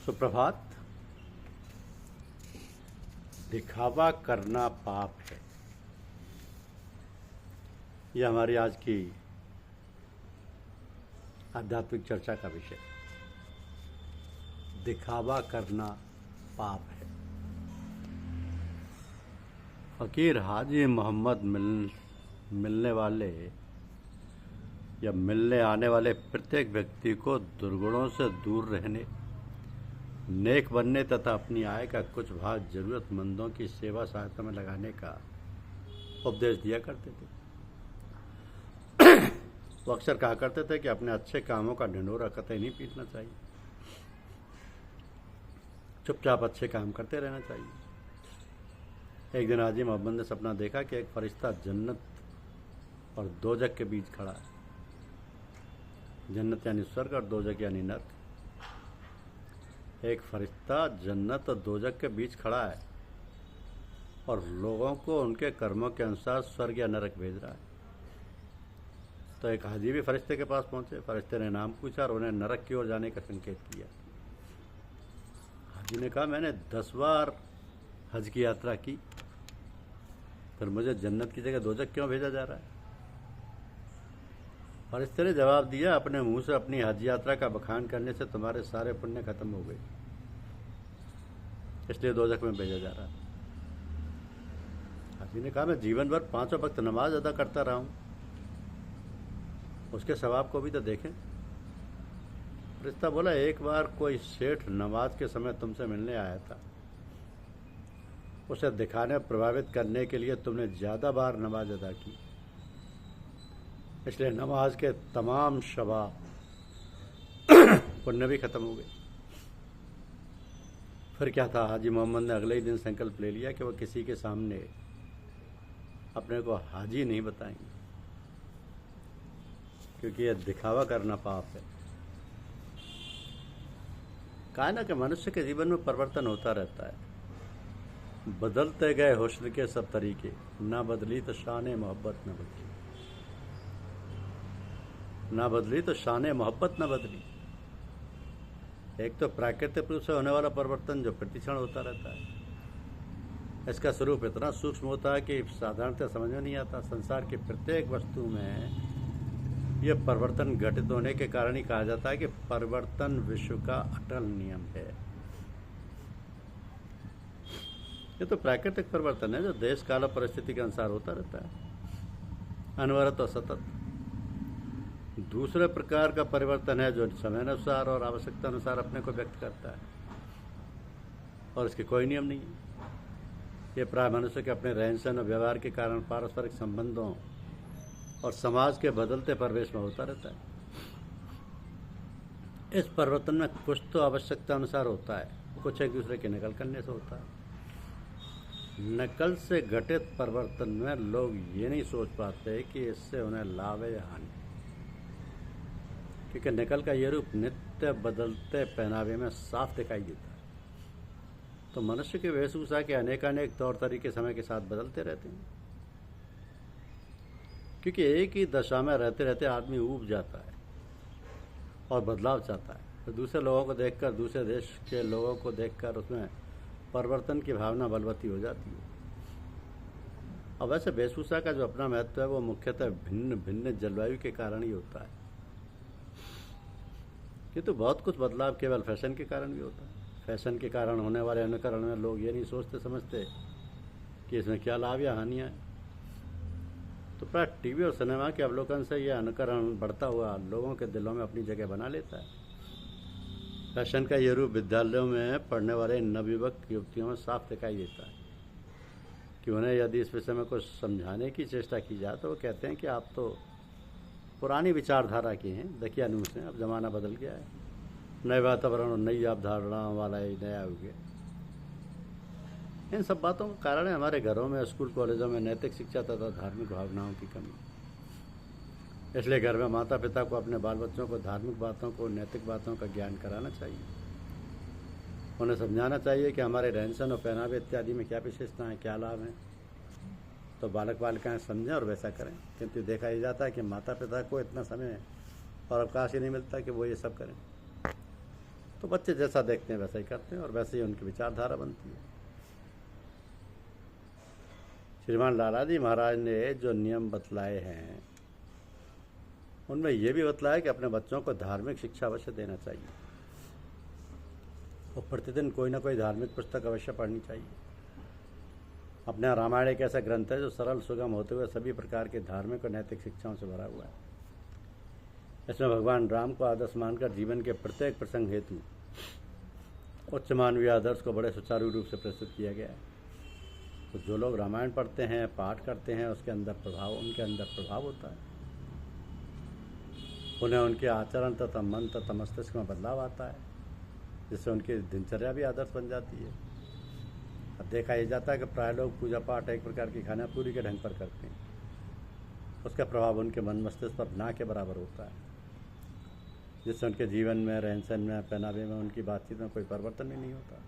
सुप्रभात। दिखावा करना पाप है, यह हमारी आज की आध्यात्मिक चर्चा का विषय। दिखावा करना पाप है। फकीर हाजी मोहम्मद मिलने वाले या मिलने आने वाले प्रत्येक व्यक्ति को दुर्गुणों से दूर रहने, नेक बनने तथा अपनी आय का कुछ भाग जरूरतमंदों की सेवा सहायता में लगाने का उपदेश दिया करते थे। वो अक्सर कहा करते थे कि अपने अच्छे कामों का ढिंढोरा कतई नहीं पीटना चाहिए, चुपचाप अच्छे काम करते रहना चाहिए। एक दिन हाजी मोहम्मद ने सपना देखा कि एक फरिश्ता जन्नत और दोजख के बीच खड़ा है। जन्नत यानी स्वर्ग और दोजख यानी नरक। एक फरिश्ता जन्नत और दोजख के बीच खड़ा है और लोगों को उनके कर्मों के अनुसार स्वर्ग या नरक भेज रहा है। तो एक हाजी भी फरिश्ते के पास पहुंचे। फरिश्ते ने नाम पूछा और उन्हें नरक की ओर जाने का संकेत किया। हाजी ने कहा, मैंने 10 बार हज की यात्रा की, फिर मुझे जन्नत की जगह दोजख क्यों भेजा जा रहा है? फरिश्ते ने जवाब दिया, अपने मुंह से अपनी हज यात्रा का बखान करने से तुम्हारे सारे पुण्य खत्म हो गए, इसलिए दोजख में भेजा जा रहा है। हाजी ने कहा, मैं जीवन भर 5 वक्त नमाज अदा करता रहा हूं, उसके सवाब को भी तो देखें। फरिश्ता बोला, एक बार कोई सेठ नमाज के समय तुमसे मिलने आया था, उसे दिखाने प्रभावित करने के लिए तुमने ज्यादा बार नमाज अदा की, इसलिए नमाज के तमाम शबा पुण्य भी खत्म हो गए। फिर क्या था, हाजी मोहम्मद ने अगले ही दिन संकल्प ले लिया कि वह किसी के सामने अपने को हाजी नहीं बताएंगे, क्योंकि यह दिखावा करना पाप है। कहा ना कि मनुष्य के जीवन में परिवर्तन होता रहता है। बदलते गए हुस्न के सब तरीके, ना बदली तो शान मोहब्बत न बदली, ना बदली तो शान मोहब्बत न बदली। एक तो प्राकृतिक रूप से होने वाला परिवर्तन जो प्रतिक्षण होता रहता है, इसका स्वरूप इतना सूक्ष्म होता है कि साधारणतः समझ में नहीं आता। संसार की प्रत्येक वस्तु में यह परिवर्तन घटित होने के कारण ही कहा जाता है कि परिवर्तन विश्व का अटल नियम है। ये तो प्राकृतिक परिवर्तन है जो देश काल और परिस्थिति के अनुसार होता रहता है, अनवरत और सतत। दूसरे प्रकार का परिवर्तन है जो समय अनुसार और आवश्यकता अनुसार अपने को व्यक्त करता है और इसके कोई नियम नहीं है। ये प्राय मनुष्य के अपने रहन सहन और व्यवहार के कारण पारस्परिक संबंधों और समाज के बदलते परिवेश में होता रहता है। इस परिवर्तन में कुछ तो आवश्यकता अनुसार होता है, कुछ एक दूसरे की नकल करने से होता है। नकल से घटित परिवर्तन में लोग ये नहीं सोच पाते कि इससे उन्हें लाभ है या हानि, क्योंकि नकल का ये रूप नित्य बदलते पहनावे में साफ दिखाई देता है। तो मनुष्य के वेशभूषा के अनेकानेक तौर तरीके समय के साथ बदलते रहते हैं, क्योंकि एक ही दशा में रहते रहते आदमी ऊब जाता है और बदलाव चाहता है। तो दूसरे लोगों को देखकर, दूसरे देश के लोगों को देखकर उसमें परिवर्तन की भावना बलवती हो जाती है। अब वैसे वेशभूषा का जो अपना महत्व है वो मुख्यतः भिन्न भिन्न जलवायु के कारण ही होता है। ये तो बहुत कुछ बदलाव केवल फैशन के कारण भी होता है। फैशन के कारण होने वाले अनुकरण में लोग ये नहीं सोचते समझते कि इसमें क्या लाभ या हानियाँ हैं। तो प्राय टीवी और सिनेमा के अवलोकन से यह अनुकरण बढ़ता हुआ लोगों के दिलों में अपनी जगह बना लेता है। फैशन का ये रूप विद्यालयों में पढ़ने वाले नवयुवक युवतियों में साफ दिखाई देता है कि उन्हें यदि इस विषय में कुछ समझाने की चेष्टा की जाए तो वो कहते हैं कि आप तो पुरानी विचारधारा के हैं, देखिए अनूस हैं, अब ज़माना बदल गया है, नए वातावरण और नई अवधारणाओं वाला ही नया हो गया। इन सब बातों का कारण है हमारे घरों में, स्कूल कॉलेजों में नैतिक शिक्षा तथा धार्मिक भावनाओं की कमी। इसलिए घर में माता पिता को अपने बाल बच्चों को धार्मिक बातों को, नैतिक बातों का ज्ञान कराना चाहिए। उन्हें समझाना चाहिए कि हमारे रहन सहन और पहनावे इत्यादि में क्या विशेषताएँ, क्या लाभ हैं। तो बालक बालिकाएँ समझें और वैसा करें। किंतु देखा ही जाता है कि माता पिता को इतना समय और अवकाश ही नहीं मिलता कि वो ये सब करें। तो बच्चे जैसा देखते हैं वैसा ही करते हैं और वैसे ही उनकी विचारधारा बनती है। श्रीमान लालाजी महाराज ने जो नियम बतलाए हैं उनमें यह भी बतलाया कि अपने बच्चों को धार्मिक शिक्षा अवश्य देना चाहिए और प्रतिदिन कोई ना कोई धार्मिक पुस्तक अवश्य पढ़नी चाहिए। अपने यहाँ रामायण एक ऐसा ग्रंथ है जो सरल सुगम होते हुए सभी प्रकार के धार्मिक और नैतिक शिक्षाओं से भरा हुआ है। इसमें भगवान राम को आदर्श मानकर जीवन के प्रत्येक प्रसंग हेतु उच्च मानवीय आदर्श को बड़े सुचारू रूप से प्रस्तुत किया गया है। तो जो लोग रामायण पढ़ते हैं, पाठ करते हैं, उनके अंदर प्रभाव होता है। उन्हें उनके आचरण तथा मन तथा मस्तिष्क में बदलाव आता है, जिससे उनकी दिनचर्या भी आदर्श बन जाती है। अब देखा यह जाता है कि प्राय लोग पूजा पाठ एक प्रकार की खाना पूरी के ढंग पर करते हैं, उसका प्रभाव उनके मन मस्तिष्क पर ना के बराबर होता है, जिससे उनके जीवन में, रहन सहन में, पहनावे में, उनकी बातचीत में कोई परिवर्तन ही नहीं होता।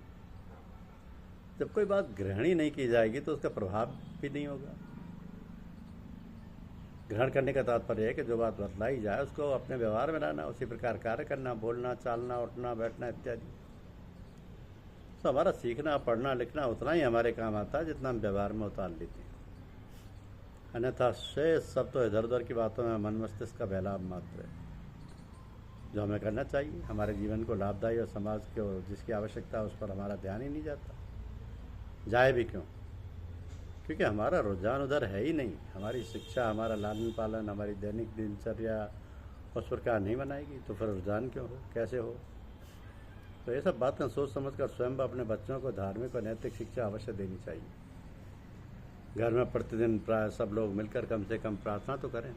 जब कोई बात ग्रहण ही नहीं की जाएगी तो उसका प्रभाव भी नहीं होगा। ग्रहण करने का तात्पर्य है कि जो बात बतलाई जाए उसको अपने व्यवहार में लाना, उसी प्रकार कार्य करना, बोलना, चालना, उठना, बैठना इत्यादि। तो हमारा सीखना, पढ़ना, लिखना उतना ही हमारे काम आता है जितना हम व्यवहार में उतार लेते हैं। अन्यथा शेष सब तो इधर उधर की बातों में मन मस्तिष्क का बहलाव मात्र है। जो हमें करना चाहिए, हमारे जीवन को लाभदायी और समाज को जिसकी आवश्यकता है उस पर हमारा ध्यान ही नहीं जाता। जाए भी क्यों? क्योंकि हमारा रुझान उधर है ही नहीं। हमारी शिक्षा, हमारा लालन पालन, हमारी दैनिक दिनचर्या उस प्रकार नहीं बनाएगी तो फिर रुझान क्यों हो, कैसे हो? तो ये सब बातें सोच समझकर स्वयं अपने बच्चों को धार्मिक और नैतिक शिक्षा अवश्य देनी चाहिए। घर में प्रतिदिन प्राय सब लोग मिलकर कम से कम प्रार्थना तो करें,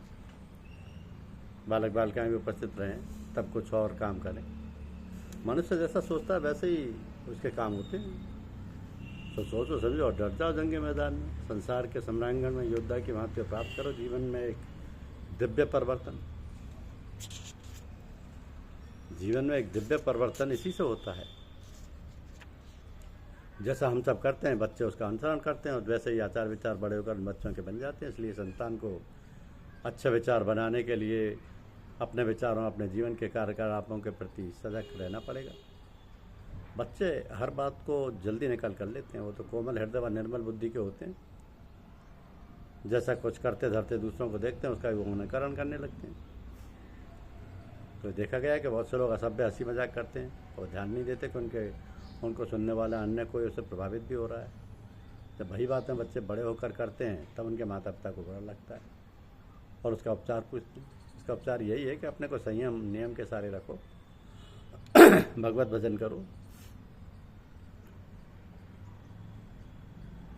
बालक बालिकाएं भी उपस्थित रहें, तब कुछ और काम करें। मनुष्य जैसा सोचता है वैसे ही उसके काम होते हैं। तो सोचो समझो और डर जाओ जंग के मैदान में। संसार के सम्रांगण में योद्धा की भांति प्राप्त करो जीवन में एक दिव्य परिवर्तन। जीवन में एक दिव्य परिवर्तन इसी से होता है। जैसा हम सब करते हैं बच्चे उसका अनुसरण करते हैं और वैसे ही आचार विचार बड़े होकर बच्चों के बन जाते हैं। इसलिए संतान को अच्छे विचार बनाने के लिए अपने विचारों, अपने जीवन के कार्यकलापों के प्रति सजग रहना पड़ेगा। बच्चे हर बात को जल्दी निकाल कर लेते हैं। वो तो कोमल हृदय व निर्मल बुद्धि के होते हैं। जैसा कुछ करते धरते दूसरों को देखते हैं उसका वो अनुकरण करने लगते हैं। तो देखा गया है कि बहुत से लोग असभ्य हंसी मजाक करते हैं और ध्यान नहीं देते कि उनको सुनने वाला अन्य कोई उससे प्रभावित भी हो रहा है। जब वही बातें बच्चे बड़े होकर करते हैं तब उनके माता पिता को बुरा लगता है और उसका उपचार पूछते हैं। इसका उपचार यही है कि अपने को संयम नियम के सारे रखो, भगवत भजन करो,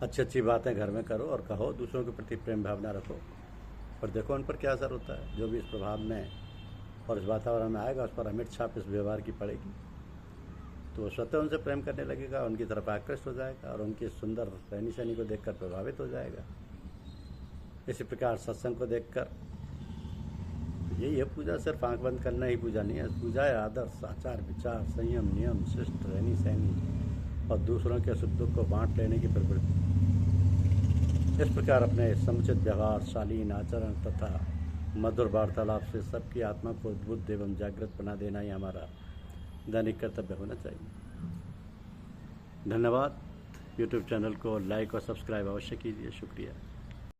अच्छी अच्छी बातें घर में करो और कहो, दूसरों के प्रति प्रेम भावना रखो और देखो उन पर क्या असर होता है। जो भी इस प्रभाव में और इस वातावरण में आएगा उस पर अमिट छाप इस व्यवहार की पड़ेगी तो स्वतः उनसे प्रेम करने लगेगा, उनकी तरफ आकृष्ट हो जाएगा और उनकी सुंदर रहनी सहनी को देखकर प्रभावित हो जाएगा। इसी प्रकार सत्संग को देखकर यही है पूजा। सिर्फ आंख बंद करना ही पूजा नहीं है। पूजा है आदर्श, आचार विचार, संयम नियम, शिष्ट रहनी सहनी और दूसरों के सुख दुख को बांट लेने की प्रवृत्ति। इस प्रकार अपने समुचित व्यवहार, शालीन आचरण तथा मधुर वार्तालाप से सबकी आत्मा को उद्बुद्ध एवं जागृत बना देना ही हमारा दैनिक कर्तव्य होना चाहिए। धन्यवाद। यूट्यूब चैनल को लाइक और सब्सक्राइब अवश्य कीजिए। शुक्रिया।